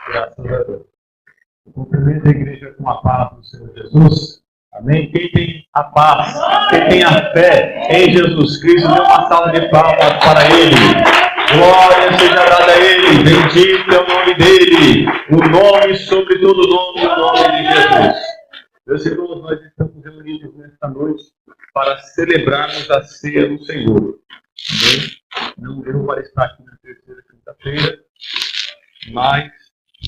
Graças a Deus. Cumprimento a igreja com a paz do Senhor Jesus. Amém? Quem tem a paz, quem tem a fé em Jesus Cristo, dê uma salva de palmas para Ele. Glória seja dada a Ele. Bendito é o nome dEle. O nome sobre todo nome, o nome de Jesus. Meus irmãos, nós estamos reunidos nesta noite para celebrarmos a ceia do Senhor. Amém? Não deu para estar aqui na terceira quinta-feira, mas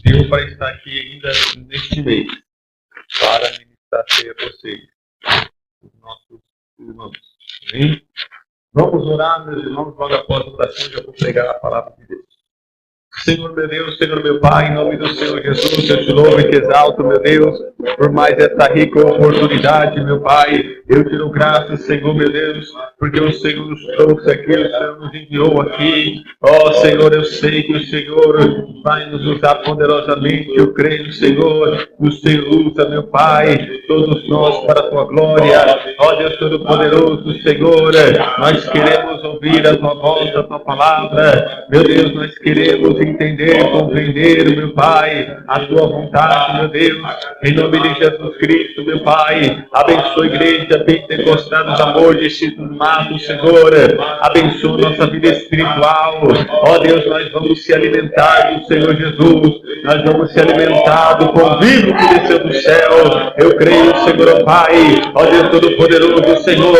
deu para estar aqui ainda neste mês, para ministrar a ceia a vocês, os nossos irmãos. Amém? Vamos orar, meus irmãos, logo após a oração, já vou pregar a palavra de Deus. Senhor meu Deus, Senhor meu Pai, em nome do Senhor Jesus, eu te louvo e te exalto, meu Deus, por mais esta rica oportunidade, meu Pai. Eu te dou graças, Senhor, meu Deus, porque o Senhor nos trouxe aqui, o Senhor nos enviou aqui. Ó Senhor, eu sei que o Senhor vai nos usar poderosamente. Eu creio, Senhor, que o Senhor usa, meu Pai, todos nós para a tua glória. Ó Deus Todo-Poderoso, Senhor, nós queremos ouvir a tua voz, a tua palavra. Meu Deus, nós queremos entender, compreender, meu Pai, a tua vontade, meu Deus. Em nome de Jesus Cristo, meu Pai, abençoa a igreja pentecostal dos amores deste mato, Senhor. Abençoa nossa vida espiritual. Ó Deus, nós vamos se alimentar do Senhor Jesus. Nós vamos se alimentar do pão vivo que desceu do céu. Eu creio, Senhor, ó Pai, ó Deus Todo-Poderoso, Senhor,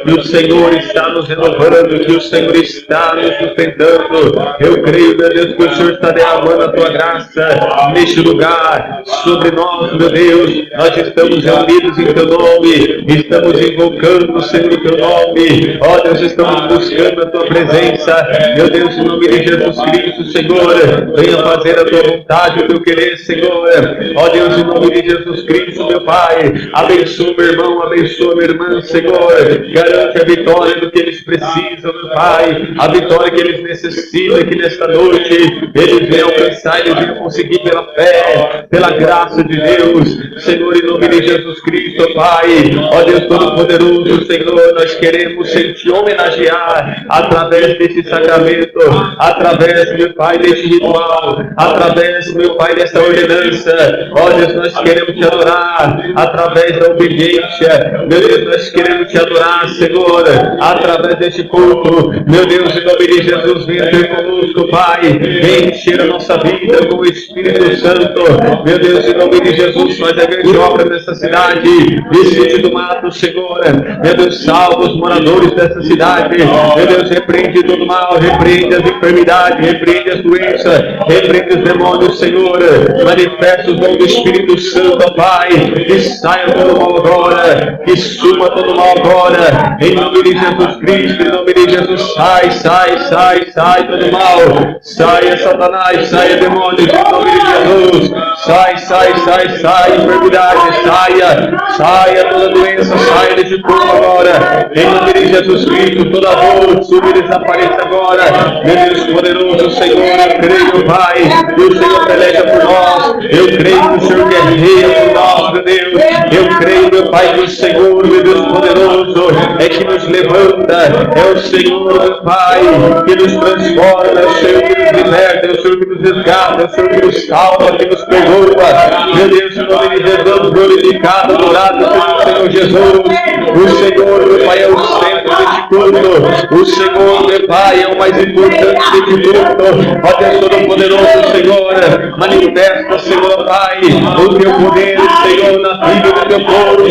que o Senhor está nos renovando, que o Senhor está nos sustentando. Eu creio, meu Deus, que o Senhor está derramando a tua graça neste lugar sobre nós, meu Deus. Nós estamos reunidos em teu nome, estamos invocando, Senhor, o teu nome. Ó Deus, estamos buscando a tua presença. Meu Deus, em nome de Jesus Cristo, Senhor, venha fazer a tua vontade, o teu querer, Senhor. Ó Deus, em nome de Jesus Cristo, meu Pai, abençoa meu irmão, abençoa minha irmã, Senhor. Garante a vitória do que eles precisam, meu Pai, a vitória que eles necessitam, que nesta noite eles venham alcançar, eles venham conseguir pela fé, pela graça de Deus, Senhor, em nome de Jesus Cristo, Pai. Ó Deus Todo-Poderoso, Senhor, nós queremos te homenagear através desse sacramento, através, meu Pai, deste ritual, através, meu Pai, dessa ordenança. Ó Deus, nós queremos te adorar através da obediência. Meu Deus, nós queremos te adorar, Senhor, através deste culto. Meu Deus, em nome de Jesus, venha ter conosco, Pai. Venha encher a nossa vida com o Espírito Santo. Meu Deus, em nome de Jesus, faz a grande obra nessa cidade, desse do mato, Senhor. Meu Deus, salva os moradores dessa cidade. Meu Deus, repreende todo mal, repreende as enfermidades, repreende as doenças, repreende os demônios, Senhor. Manifesta o dom do Espírito Santo, Pai. Que saia todo mal agora, que suma todo mal agora. Em nome de Jesus Cristo, em nome de Jesus, sai, sai, sai, sai todo mal. Saia, Satanás, saia, demônios, em nome de Jesus. Sai, sai, sai, sai, enfermidade, saia, saia toda doença, saia desse corpo agora. Em nome de Jesus Cristo, toda dor, suba e desapareça agora. Meu Deus poderoso, Senhor, eu creio, Pai, que o Senhor peleja por nós. Eu creio que o Senhor guerreia por nós, meu Deus. Eu creio, meu Pai, que o Senhor, meu Deus poderoso, é que nos levanta. É o Senhor, meu Pai, que nos transforma. É o Senhor que nos liberta, é o Senhor que nos resgata, é o Senhor que nos salva, que nos perdoa. Meu Deus, em nome de Jesus, glorificado, adorado pelo Senhor Jesus. O Senhor, meu Pai, é o centro deste culto. O Senhor, meu Pai, é o mais importante deste culto. Ó Deus Todo-Poderoso, Senhor, manifesta, Senhor, Pai, o teu poder, Senhor, na vida do teu povo.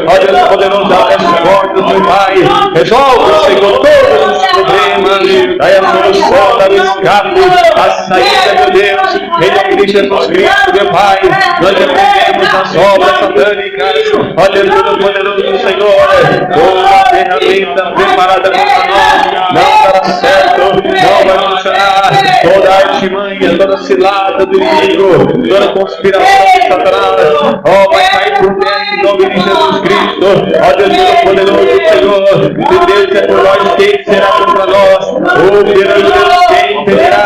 Ó Deus Poderoso, abre as portas, meu Pai. Resolve, Senhor, todos os problemas. Dai a solução, dá o escape, a saída, meu Deus. Em nome de Jesus Cristo, meu Pai, nós aprendemos as obras satânicas. Ó Deus Todo-Poderoso, Senhor, toda ferramenta preparada contra nós não dará certo, não vai funcionar. Toda artimanha, toda cilada do inimigo, toda conspiração de Satanás, ó, vai cair por dentro em nome de Jesus Cristo. Ó Deus Todo-Poderoso, Senhor, se Deus é por nós, quem será contra nós? Ô perante Deus, quem terá?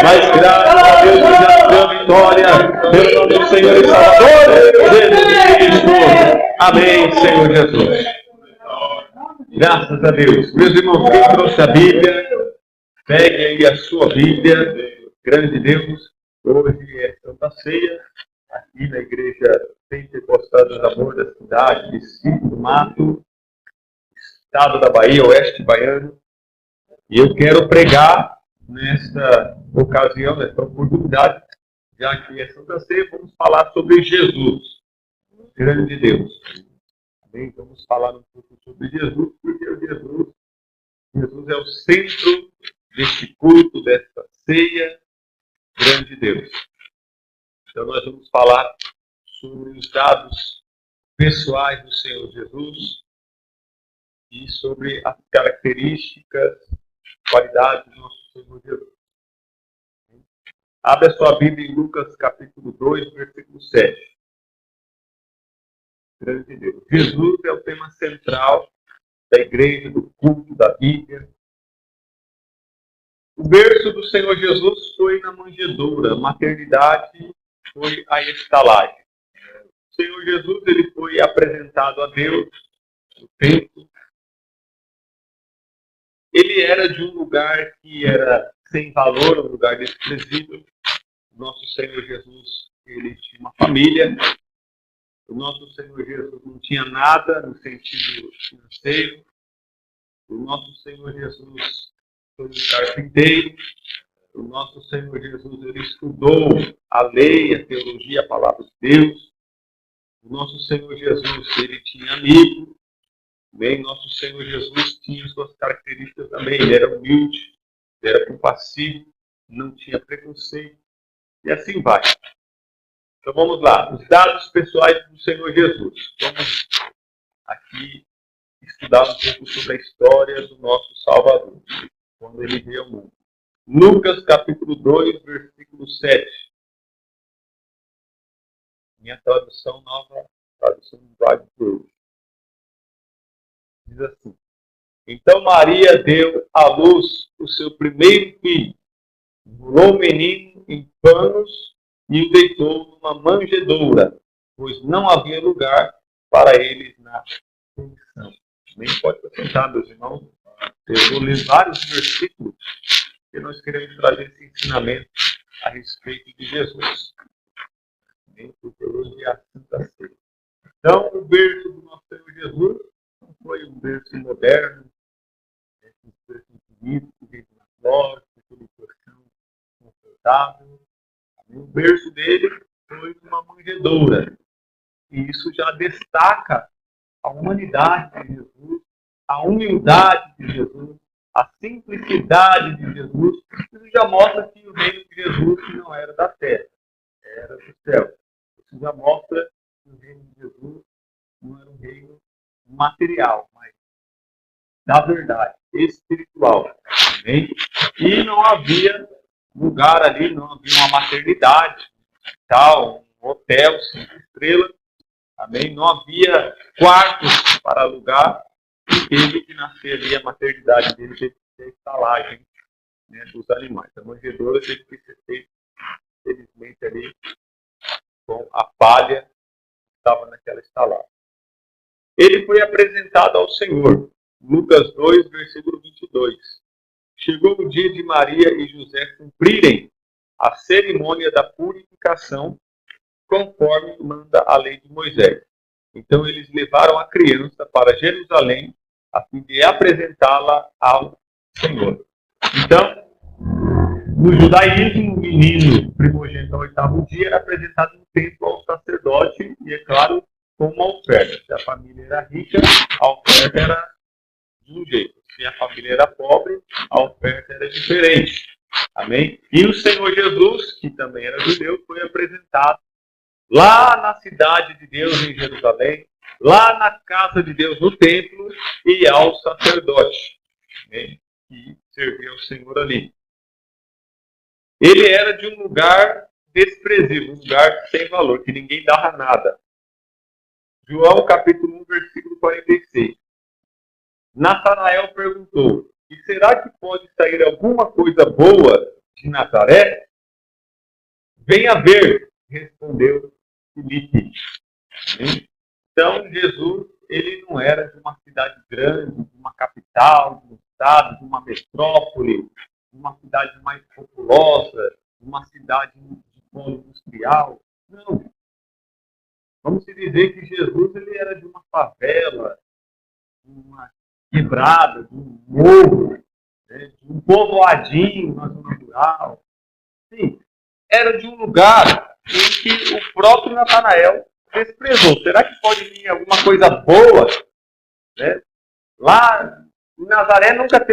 Mas graças a Deus que já nos deu vitória, pelo nome do Senhor e Salvador Jesus Cristo. Amém, Senhor Jesus. Graças a Deus. Meus irmãos, quem trouxe a Bíblia, pegue aí a sua Bíblia, grande Deus. Hoje é Santa Ceia, aqui na Igreja Pentecostal do Amor da cidade de Cito do Mato, estado da Bahia, oeste baiano. E eu quero pregar nesta ocasião, nesta oportunidade, já que é Santa Ceia, vamos falar sobre Jesus, o grande Deus. Também vamos falar um pouco sobre Jesus, porque Jesus é o centro deste culto, desta ceia, grande Deus. Então nós vamos falar sobre os dados pessoais do Senhor Jesus e sobre as características, qualidades do nosso Senhor Jesus. Abra sua Bíblia em Lucas capítulo 2, versículo 7. Grande Deus. Jesus é o tema central da igreja, do culto, da Bíblia. O berço do Senhor Jesus foi na manjedoura, a maternidade foi a estalagem. O Senhor Jesus ele foi apresentado a Deus no templo. Ele era de um lugar que era sem valor, um lugar desprezível. O nosso Senhor Jesus ele tinha uma família. O nosso Senhor Jesus não tinha nada no sentido financeiro. O nosso Senhor Jesus foi um carpinteiro. O nosso Senhor Jesus ele estudou a lei, a teologia, a palavra de Deus. O nosso Senhor Jesus ele tinha amigo. Bem, nosso Senhor Jesus tinha suas características também. Ele era humilde, ele era compassivo, não tinha preconceito. E assim vai. Então vamos lá. Os dados pessoais do Senhor Jesus. Vamos aqui estudar um pouco sobre a história do nosso Salvador, quando ele veio ao mundo. Lucas capítulo 2, versículo 7. Minha tradução nova, tradução do Braille de hoje. Diz assim: Então Maria deu à luz o seu primeiro filho, enrolou o menino em panos e o deitou numa manjedoura, pois não havia lugar para eles na pensão. Nem pode sentar, meus irmãos. Eu vou ler vários versículos que nós queremos trazer esse ensinamento a respeito de Jesus. Porque hoje é a Santa Ceia. Então, o berço do nosso Senhor Jesus não foi um berço moderno, um berço bonito, que veio na loja, aquele colchão confortável. O berço dele foi numa manjedoura. E isso já destaca a humanidade de Jesus, a humildade de Jesus, a simplicidade de Jesus. Isso já mostra que o reino de Jesus não era da terra, era do céu. Isso já mostra que o reino de Jesus não era um reino material, mas da verdade, espiritual. Amém? E não havia lugar ali, não havia uma maternidade, tal, um hotel 5 estrelas. Amém? Não havia quartos para alugar. E teve que nascer ali a maternidade dele, teve que ter a estalagem, né, dos animais. A manjedoura teve que ser feita, felizmente, ali com a palha que estava naquela estalagem. Ele foi apresentado ao Senhor. Lucas 2, versículo 22. Chegou o dia de Maria e José cumprirem a cerimônia da purificação, conforme manda a lei de Moisés. Então eles levaram a criança para Jerusalém, a fim de apresentá-la ao Senhor. Então, no judaísmo, o menino primogênito ao 8º dia era apresentado no templo ao sacerdote, e, é claro, com uma oferta. Se a família era rica, a oferta era de um jeito. Se a família era pobre, a oferta era diferente. Amém? E o Senhor Jesus, que também era judeu, foi apresentado lá na cidade de Deus, em Jerusalém, lá na casa de Deus, no templo, e ao sacerdote, amém, que servia ao Senhor ali. Ele era de um lugar desprezível, um lugar sem valor, que ninguém dava nada. João capítulo 1, versículo 46. Natanael perguntou: E será que pode sair alguma coisa boa de Nazaré? Venha ver, respondeu Filipe. Então, Jesus, ele não era de uma cidade grande, de uma capital, de um estado, de uma metrópole, de uma cidade mais populosa, de uma cidade de polo industrial. Não. Vamos dizer que Jesus ele era de uma favela, de uma quebrada, de um morro, né, de um povoadinho na zona rural. Sim, era de um lugar em que o próprio Natanael desprezou. Será que pode vir alguma coisa boa? Né? Lá em Nazaré nunca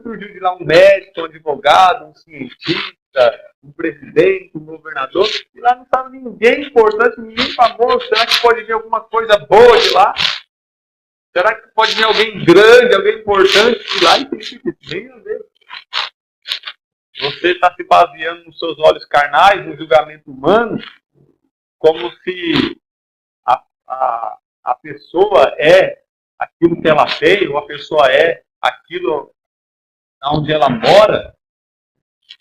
surgiu de lá um médico, um advogado, um cientista, um presidente, um governador. E lá não estava ninguém importante, ninguém famoso. Será que pode vir alguma coisa boa de lá? Será que pode vir alguém grande, alguém importante de lá? E Felipe disse, venha ver. Você está se baseando nos seus olhos carnais, no julgamento humano, como se a pessoa é aquilo que ela fez, ou a pessoa é aquilo onde ela mora.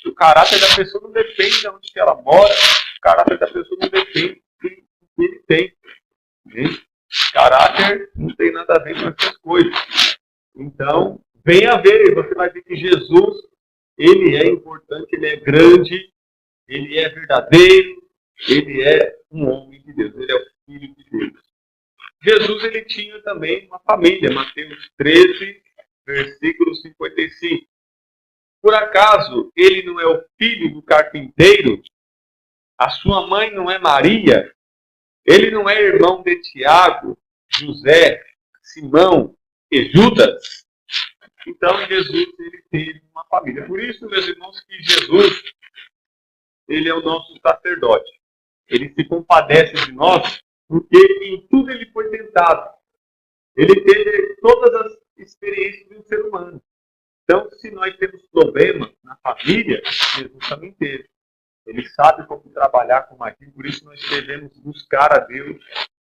O caráter da pessoa não depende de onde ela mora, o caráter da pessoa não depende do que ele tem. Entende? Caráter não tem nada a ver com essas coisas. Então, venha ver, você vai ver que Jesus, ele é importante, ele é grande, ele é verdadeiro, ele é um homem de Deus, ele é o Filho de Deus. Jesus, ele tinha também uma família, Mateus 13, versículo 55. Por acaso, ele não é o filho do carpinteiro? A sua mãe não é Maria? Ele não é irmão de Tiago, José, Simão e Judas? Então, Jesus, ele teve uma família. Por isso, meus irmãos, que Jesus, ele é o nosso sacerdote. Ele se compadece de nós, porque em tudo ele foi tentado. Ele teve todas as experiências de um ser humano. Então, se nós temos problemas na família, Jesus também teve. Ele sabe como trabalhar com aquilo, por isso nós devemos buscar a Deus,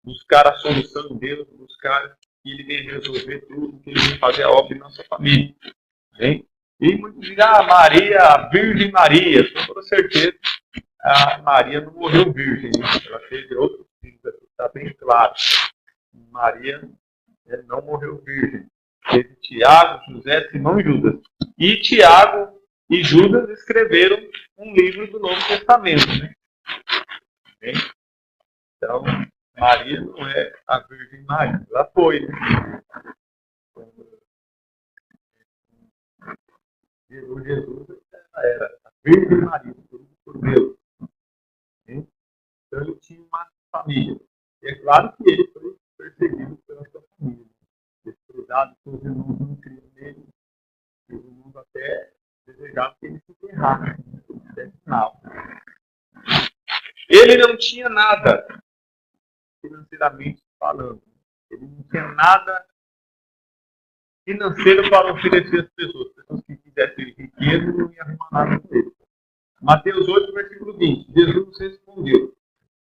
buscar a solução em Deus, buscar que Ele venha resolver tudo, que Ele venha fazer a obra em nossa família. Bem? E muitos dizem, Maria, a Virgem Maria, com toda certeza, a Maria não morreu virgem, ela teve outros filhos, está bem claro. Maria não morreu virgem. Teve Tiago, José, Simão e Judas. E Tiago e Judas escreveram um livro do Novo Testamento. Né? Então, Maria não é a Virgem Maria. Ela foi. Né? O Jesus era a Virgem Maria, por Deus. Então, ele tinha uma família. E é claro que ele foi perseguido pela sua família. Desprezado, seus irmãos não criam nele. E o mundo até desejava que ele se enterrasse. Ele não tinha nada, financeiramente falando. Ele não tinha nada financeiro para oferecer às pessoas. Pessoas que quisessem riqueza não iam arrumar nada com ele. Mateus 8, versículo 20. Jesus respondeu: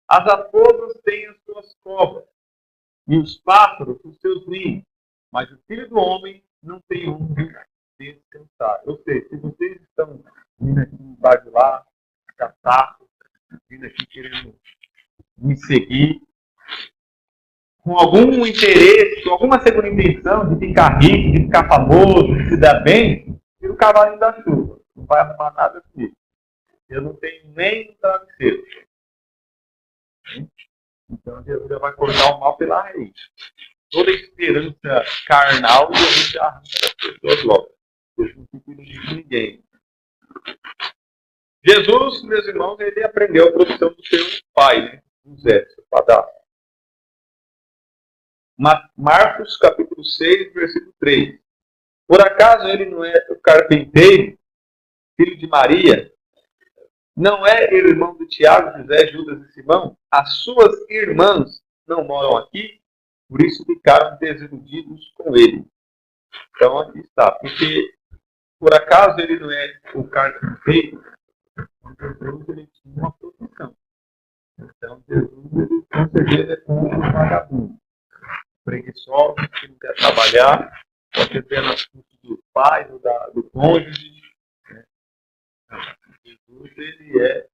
as raposas têm as suas covas, e os pássaros os seus ninhos, mas o Filho do Homem não tem onde descansar. Ou seja, se vocês estão vindo aqui embaixo de lá, catar, vindo aqui querendo me seguir, com algum interesse, com alguma segunda intenção de ficar rico, de ficar famoso, de se dar bem, tira o cavalinho da chuva. Não vai arrumar nada comigo. Eu não tenho nem um travesseiro. Então Jesus já vai cortar o mal pela raiz. Toda esperança carnal, Jesus já arranca das pessoas logo. Jesus não fica de ninguém. Jesus, meus irmãos, ele aprendeu a profissão do seu pai, né? José, seu padrasto. Marcos, capítulo 6, versículo 3. Por acaso ele não é o carpinteiro, filho de Maria? Não é irmão de Tiago, José, Judas e Simão? As suas irmãs não moram aqui? Por isso ficaram desiludidos com ele. Então aqui está. Porque, por acaso ele não é o carpinteiro? Jesus, ele tinha uma profissão. Então Jesus, ele, com certeza, é como um vagabundo. Preguiçoso, que não quer trabalhar, pode ter nas custas do pai, do cônjuge. Né? Jesus, ele é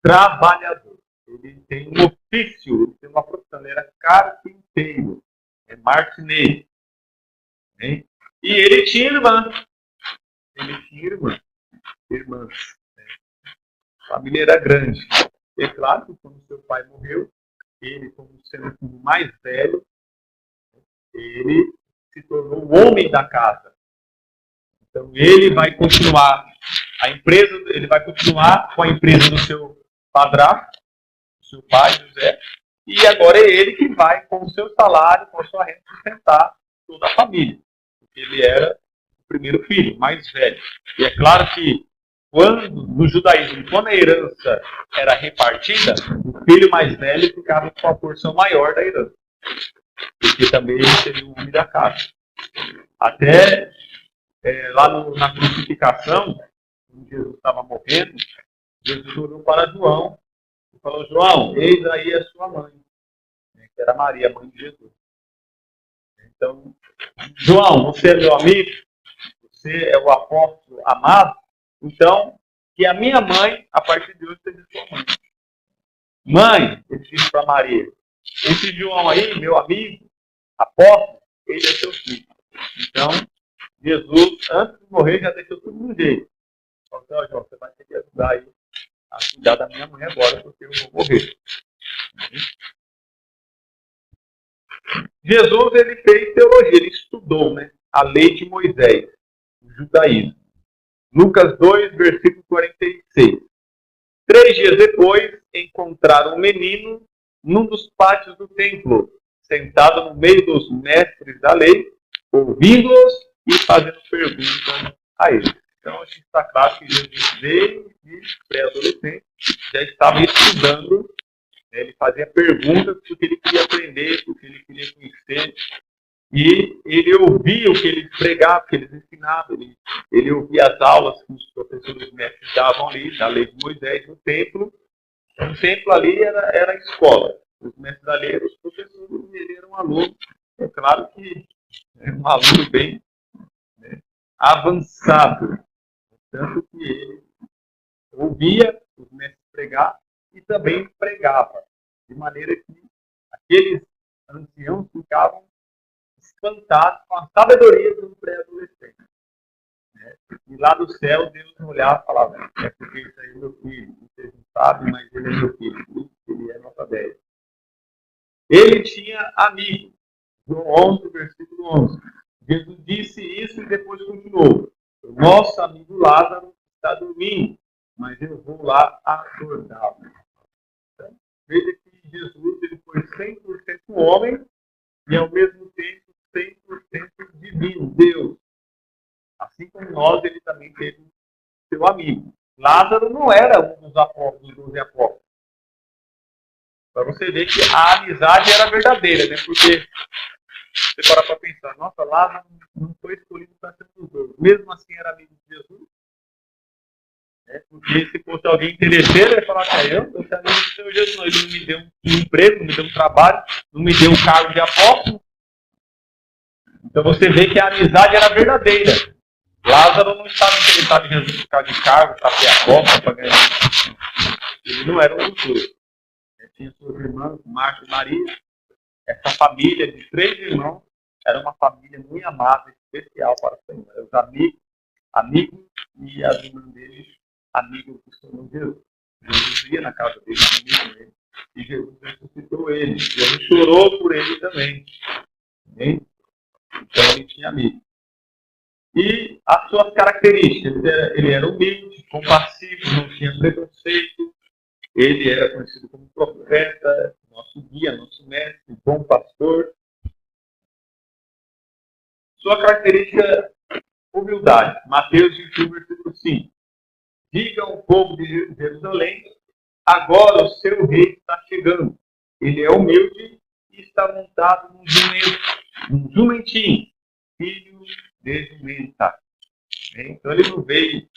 trabalhador. Ele tem um ofício, ele tem uma profissão. Ele era carpinteiro, é marceneiro. Né? E ele tinha irmã. Ele tinha irmãs. Né? A família era grande. É claro que quando seu pai morreu, ele, como sendo o filho mais velho, ele se tornou o homem da casa. Então ele vai continuar a empresa, ele vai continuar com a empresa do seu padrasto, do seu pai, José, e agora é ele que vai, com o seu salário, com a sua renda, sustentar toda a família. Porque ele era o primeiro filho, mais velho. E é claro que no judaísmo, quando a herança era repartida, o filho mais velho ficava com a porção maior da herança. Porque também ele seria o homem da casa. Até lá na crucificação, quando Jesus estava morrendo, Jesus olhou para João e falou: João, eis aí a sua mãe, que era Maria, mãe de Jesus. Então, João, você é meu amigo, você é o apóstolo amado, então, que a minha mãe, a partir de hoje, seja sua mãe. Mãe, ele disse para Maria, esse João aí, meu amigo, apóstolo, ele é seu filho. Então, Jesus, antes de morrer, já deixou tudo no jeito. Então, João, você vai ter que ajudar aí a cuidar da minha mãe agora, porque eu vou morrer. Jesus, ele fez teologia, ele estudou, a lei de Moisés, o judaísmo. Lucas 2, versículo 46. 3 dias depois, encontraram um menino num dos pátios do templo, sentado no meio dos mestres da lei, ouvindo-os e fazendo perguntas a eles. Então, a gente está claro que Jesus, desde pré-adolescente, já estava estudando. Ele fazia perguntas porque ele queria aprender, porque ele queria conhecer. E ele ouvia o que eles pregavam, o que eles ensinavam. Ele ouvia as aulas que os professores mestres davam ali, da lei de Moisés, no templo. O templo ali era a escola. Os mestres da lei eram os professores e ele era um aluno. É claro que é um aluno bem avançado. Tanto que ele ouvia os mestres pregar e também pregava. De maneira que aqueles anciãos ficavam espantados com a sabedoria de um pré-adolescente. E lá do céu, Deus olhava e falava: é porque isso aí é meu filho. Vocês não sabem, mas ele é meu filho. Ele é nota 10. Ele tinha amigos. João 11, versículo 11. Jesus disse isso e depois continuou: o nosso amigo Lázaro está dormindo, mas eu vou lá acordá-lo. Então, veja que Jesus ele foi 100% homem e ao mesmo tempo 100% divino, Deus. Assim como nós, ele também teve seu amigo. Lázaro não era um dos apóstolos, dos 12 apóstolos. Para você ver que a amizade era verdadeira, Porque você para pensar, nossa, Lázaro não foi escolhido para ser um dos 12. Mesmo assim era amigo de Jesus. Porque se fosse alguém interesseiro, ele ia falar: eu sou amigo do Senhor Jesus, não. Ele não me deu um emprego, não me deu um trabalho, não me deu um cargo de apóstolo. Então você vê que a amizade era verdadeira. Lázaro não estava interessado em Jesus por causa de cargo, para ter a copa, para ganhar. Ele não era um dos 12. Ele tinha suas irmãs, Marta e Maria. Essa família de 3 irmãos era uma família muito amada, especial para o Senhor. Os amigos e as irmãs deles, amigos do Senhor Jesus. Jesus ia na casa dele, com ele, e Jesus ressuscitou ele. Jesus chorou por ele também. Entende? Então ele tinha amigos. E as suas características: ele era humilde, compassivo, não tinha preconceito, ele era conhecido como profeta, nosso guia, nosso mestre, bom pastor. Sua característica: humildade. Mateus 21, versículo 5. Diga ao povo de Jerusalém: agora o seu rei está chegando. Ele é humilde e está montado num jumentinho, filho de jumenta. Então ele não veio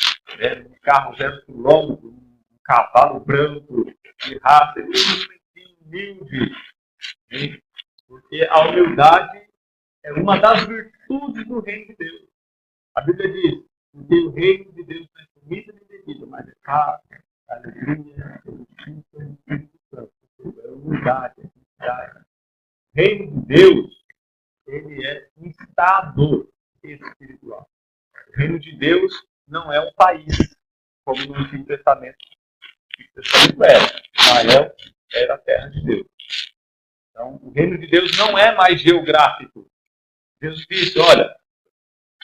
num carro 0 quilômetro, um cavalo branco de raça. Ele é um jumentinho humilde. Porque a humildade é uma das virtudes do reino de Deus. A Bíblia diz: porque o reino de Deus não é comida nem bebida, mas é paz, alegria, é humildade, é felicidade. O reino de Deus, ele é um estado espiritual. O reino de Deus não é um país, como no Antigo Testamento. O Antigo Testamento era. O reino de Deus não é mais geográfico. Jesus disse, olha,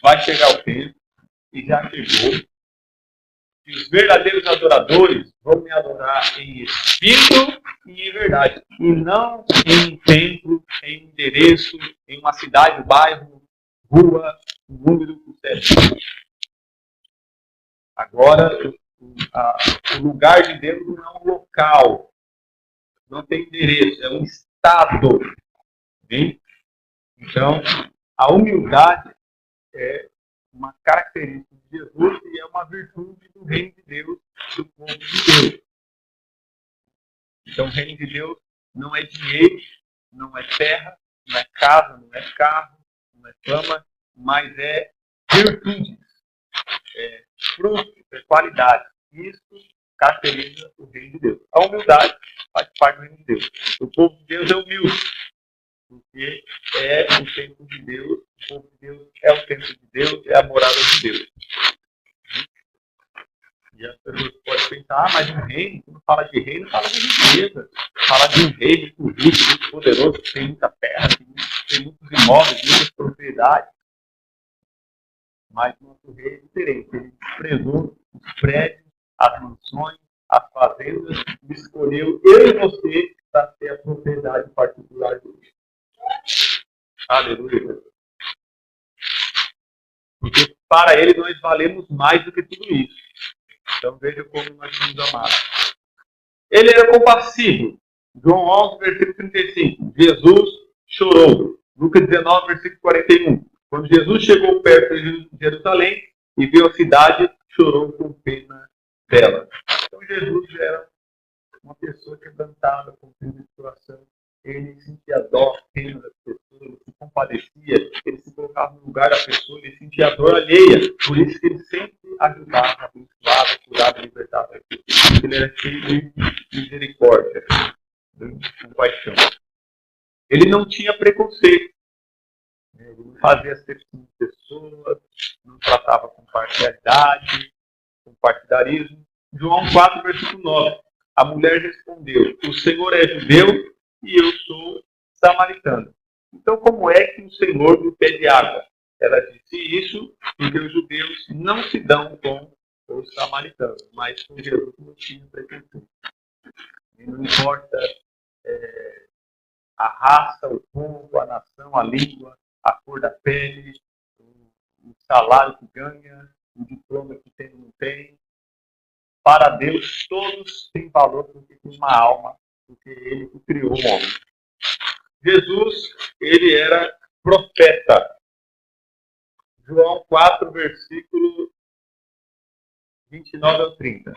vai chegar o tempo, e já chegou, e os verdadeiros adoradores vão me adorar em espírito e em verdade. E não em templo, em endereço, em uma cidade, bairro, rua, número, etc. Agora, o lugar de Deus não é um local, não tem endereço, é um estado. Hein? Então, a humildade é uma característica de Jesus e é uma virtude do reino de Deus, do povo de Deus. Então, o reino de Deus não é dinheiro, não é terra, não é casa, não é carro, não é fama, mas é virtudes, é fruto, é qualidade. Isso caracteriza o reino de Deus. A humildade faz parte do reino de Deus. O povo de Deus é humilde, porque é o templo de Deus, o povo de Deus é o templo de Deus, é a morada de Deus. E as pessoas podem pensar, mas um reino, quando fala de reino, fala de riqueza. Fala de um rei muito rico, muito poderoso, que tem muita terra, tem muitos imóveis, muitas propriedades. Mas nosso rei é diferente. Ele desprezou os prédios, as mansões, as fazendas, e escolheu eu e você para ter a propriedade particular dele. Aleluia. Porque para ele nós valemos mais do que tudo isso. Então veja como nós somos amados. Ele era compassivo. João 11, versículo 35. Jesus chorou. Lucas 19, versículo 41. Quando Jesus chegou perto de Jerusalém e viu a cidade, chorou com pena dela. Então Jesus era uma pessoa quebrantada, com pena de coração. Ele sentia dó, pena das pessoas, ele se compadecia, ele se colocava no lugar da pessoa, ele sentia a dor alheia. Por isso que ele sempre ajudava, abençoava, curava, libertava. Ele era cheio de misericórdia, de compaixão. Ele não tinha preconceito. Ele não fazia acepção de pessoas, não tratava com parcialidade, com partidarismo. João 4, versículo 9. A mulher respondeu, o Senhor é judeu e eu sou samaritano. Então, como é que o Senhor me pede água? Ela disse isso porque os judeus não se dão com os samaritanos, mas com Jesus não tinha preconceito. E não importa a raça, o povo, a nação, a língua, a cor da pele, o salário que ganha, o diploma que tem ou não tem. Para Deus, todos têm valor porque tem uma alma, porque Ele que criou o homem. Jesus, ele era profeta. João 4, versículo 29 ao 30.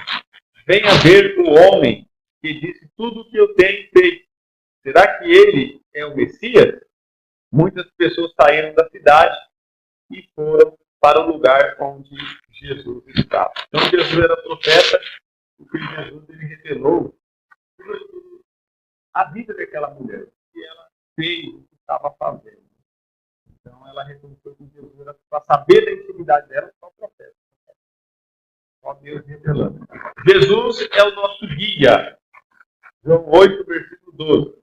Venha ver o homem que disse tudo o que eu tenho feito. Será que ele é o Messias? Muitas pessoas saíram da cidade e foram para o lugar onde Jesus estava. Então Jesus era profeta, porque Jesus ele revelou a vida daquela mulher, que ela fez o que estava fazendo. Então ela reconheceu que Jesus era para saber da intimidade dela, só o profeta. Só Deus revelando. Jesus é o nosso guia. João 8, versículo 12.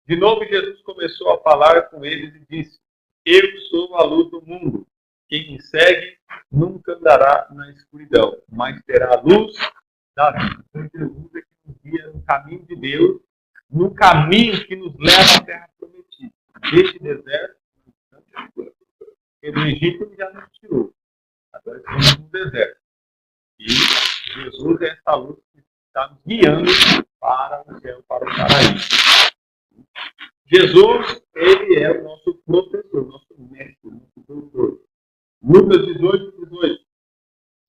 De novo Jesus começou a falar com eles e disse, eu sou a luz do mundo. Quem me segue nunca andará na escuridão, mas terá a luz da vida. Então Jesus é que nos guia no caminho de Deus, no caminho que nos leva à terra prometida. Deste deserto, porque do Egito ele já nos tirou. Agora estamos no deserto. E Jesus é essa luz que está nos guiando para o céu, para o paraíso. Jesus, ele é o nosso professor, nosso mestre, nosso doutor. Lucas 18, 18.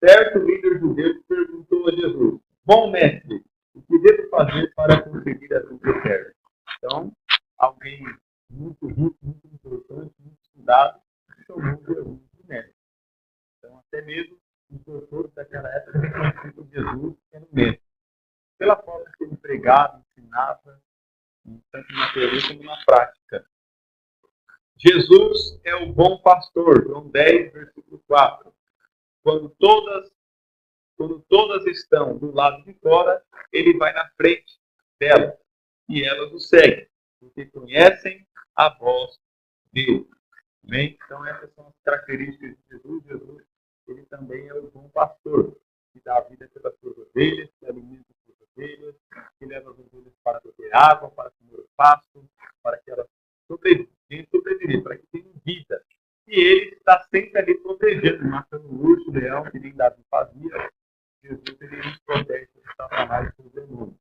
Certo líder judeu perguntou a Jesus, bom mestre, o que devo fazer para conseguir a vida eterna? Então, alguém muito rico, muito importante, muito estudado, chamou Jesus de mestre. Então, até mesmo os doutores daquela época reconheciam Jesus sendo mestre. Pela forma que ele pregava, ensinava, tanto na teoria como na prática. Jesus é o bom pastor, João 10, versículo 4. Quando todas estão do lado de fora, ele vai na frente delas e elas o seguem. porque conhecem a voz dele. Amém? Então, essas são as características de Jesus. Jesus, ele também é o bom pastor, que dá a vida pelas suas ovelhas, que alimenta as suas ovelhas, que leva as ovelhas para beber água, para comer o pasto, para que elas sobreviver, para que tenham vida. E ele está sempre ali protegendo, matando o urso, o leão, que nem Davi fazia. Jesus, ele nos protege de Satanás e dos demônios.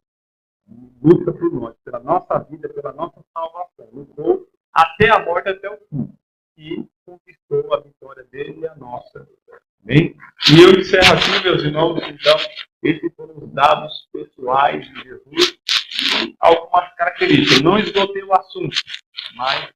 Luta por nós, pela nossa vida, pela nossa salvação. Lutou até a morte, até o fim. E conquistou a vitória dele e a nossa. Amém? E eu encerro assim, meus irmãos, então, esses foram os dados pessoais de Jesus. Algumas características. Não esgotei o assunto, mas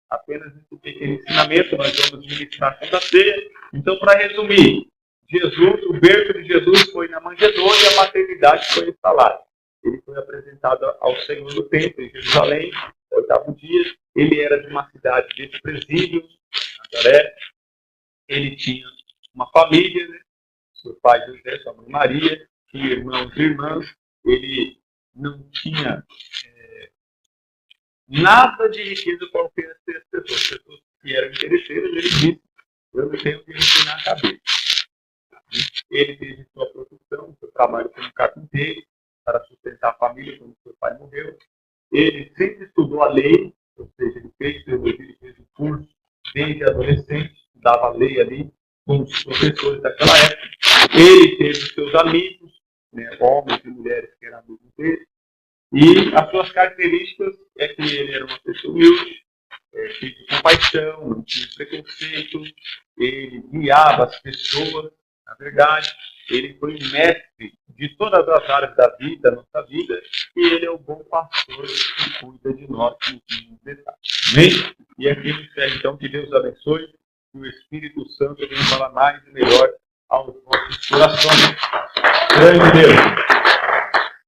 apenas esse pequeno ensinamento nós vamos ministrar segunda-feira. Então, para resumir, Jesus, o berço de Jesus foi na manjedoura e a maternidade foi instalada. Ele foi apresentado ao Senhor no templo, em Jerusalém, no 8º dia. Ele era de uma cidade desprezível, Nazaré. Ele tinha uma família, né? Seu pai José, sua mãe Maria, tinha irmãos e irmãs. Ele não tinha nada de riqueza para oferecer às pessoas que eram interesseiras. Ele disse: eu não tenho que reclinar a cabeça. Ele teve sua profissão, seu trabalho como carpinteiro, para sustentar a família quando seu pai morreu. Ele sempre estudou a lei, ou seja, ele fez um curso desde adolescente, estudava a lei ali com os professores daquela época. Ele teve seus amigos, né, homens e mulheres que eram amigos dele, e as suas características é que ele era uma pessoa humilde, cheio de compaixão, não tinha preconceito, ele guiava as pessoas, na verdade. Ele foi o mestre de todas as áreas da vida, da nossa vida, e ele é o bom pastor que cuida de nós nos detalhes. Amém? E aqui eu encerro, então, que Deus abençoe, que o Espírito Santo venha falar mais e melhor aos nossos corações. Grande Deus!